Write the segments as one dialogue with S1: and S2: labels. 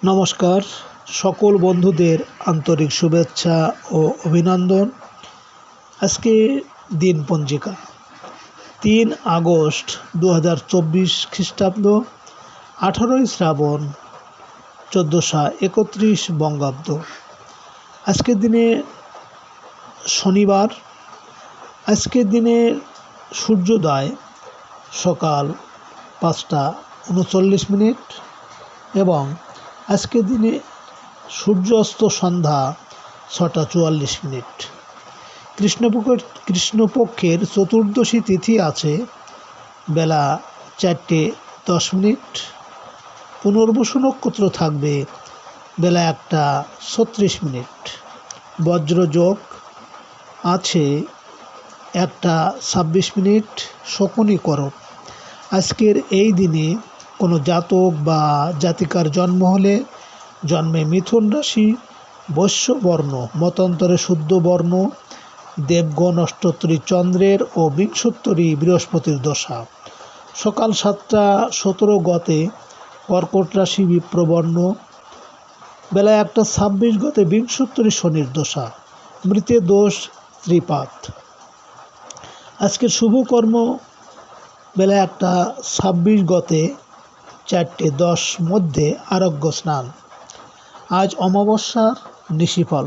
S1: নমস্কার, সকল বন্ধুদের আন্তরিক শুভেচ্ছা ও অভিনন্দন। আজকে দিন পঞ্জিকা ৩ আগস্ট ২০২৪ খ্রিস্টাব্দ, ১৮ই শ্রাবণ ১৪৩১ বঙ্গাব্দ। আজকের দিনে শনিবার। আজকের দিনে সূর্যোদয় সকাল ৫টা ৩৯ এবং আজকের দিনে সূর্যাস্ত সন্ধ্যা ৬টা ৪৪। কৃষ্ণপক্ষের চতুর্দশী তিথি আছে বেলা ৪টে ১০। পুনর্বসু নক্ষত্র থাকবে বেলা ১টা ৩৬। বজ্রযোগ আছে ১টা ২৬। শকুনিকরণ। আজকের এই দিনে কোনো জাতক বা জাতিকার জন্ম হলে জন্মে মিথুন রাশি, বৈশ্য বর্ণ, মতান্তরে শুদ্ধ বর্ণ, দেবগণ অষ্টোত্তরী চন্দ্রের ও বিংশোত্তরী বৃহস্পতির দশা। সকাল ৭টা ১৭ গতে কর্কট রাশি বিপ্রবর্ণ, বেলা ১টা ২৬ গতে বিংশোত্তরী শনির দশা। মৃতে দোষ ত্রিপাত। আজকের শুভকর্ম বেলা ১টা ২৬ গতে ৪টে ১০ মধ্যে আরোগ্য স্নান। আজ অমাবস্যার নিশিফল।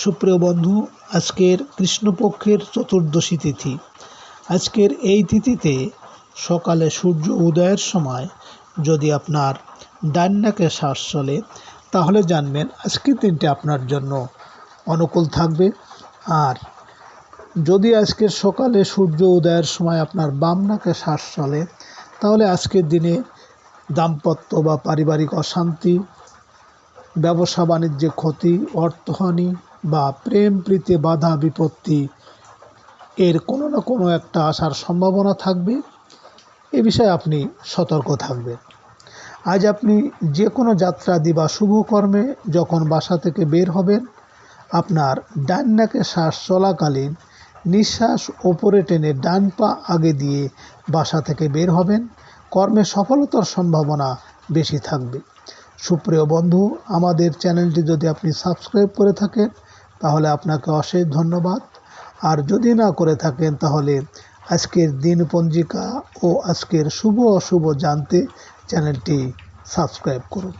S1: সুপ্রিয় বন্ধু, আজকের কৃষ্ণপক্ষের চতুর্দশী তিথি। আজকের এই তিথিতে সকালে সূর্য উদয়ের সময় যদি আপনার ডান নাকে শ্বাস চলে তাহলে জানবেন আজকের দিনটি আপনার জন্য অনুকূল থাকবে। আর যদি আজকের সকালে সূর্য উদয়ের সময় আপনার বাম নাকে শ্বাস চলে তাহলে আজকের দিনে দাম্পত্য বা পারিবারিক অশান্তি, ব্যবসা বাণিজ্যে ক্ষতি, অর্থহানি বা প্রেম প্রীতি বাধা বিপত্তি এর কোনো না কোনো একটা আসার সম্ভাবনা থাকবে। এ বিষয়ে আপনি সতর্ক থাকবেন। আজ আপনি যে কোনো যাত্রাদি বা শুভকর্মে যখন বাসা থেকে বের হবেন, আপনার ডান নাকে শ্বাস চলাকালীন নিঃশ্বাস ওপরে টেনে ডান পা আগে দিয়ে বাসা থেকে বের হবেন। কর্মে সফলতার সম্ভাবনা বেশি থাকবে। সুপ্রিয় বন্ধু, আমাদের চ্যানেলটি যদি আপনি সাবস্ক্রাইব করে থাকেন তাহলে আপনাকে অশেষ ধন্যবাদ। আর যদি না করে থাকেন তাহলে আজকের দিন পঞ্জিকা ও আজকের শুভ অশুভ জানতে চ্যানেলটি সাবস্ক্রাইব করুন।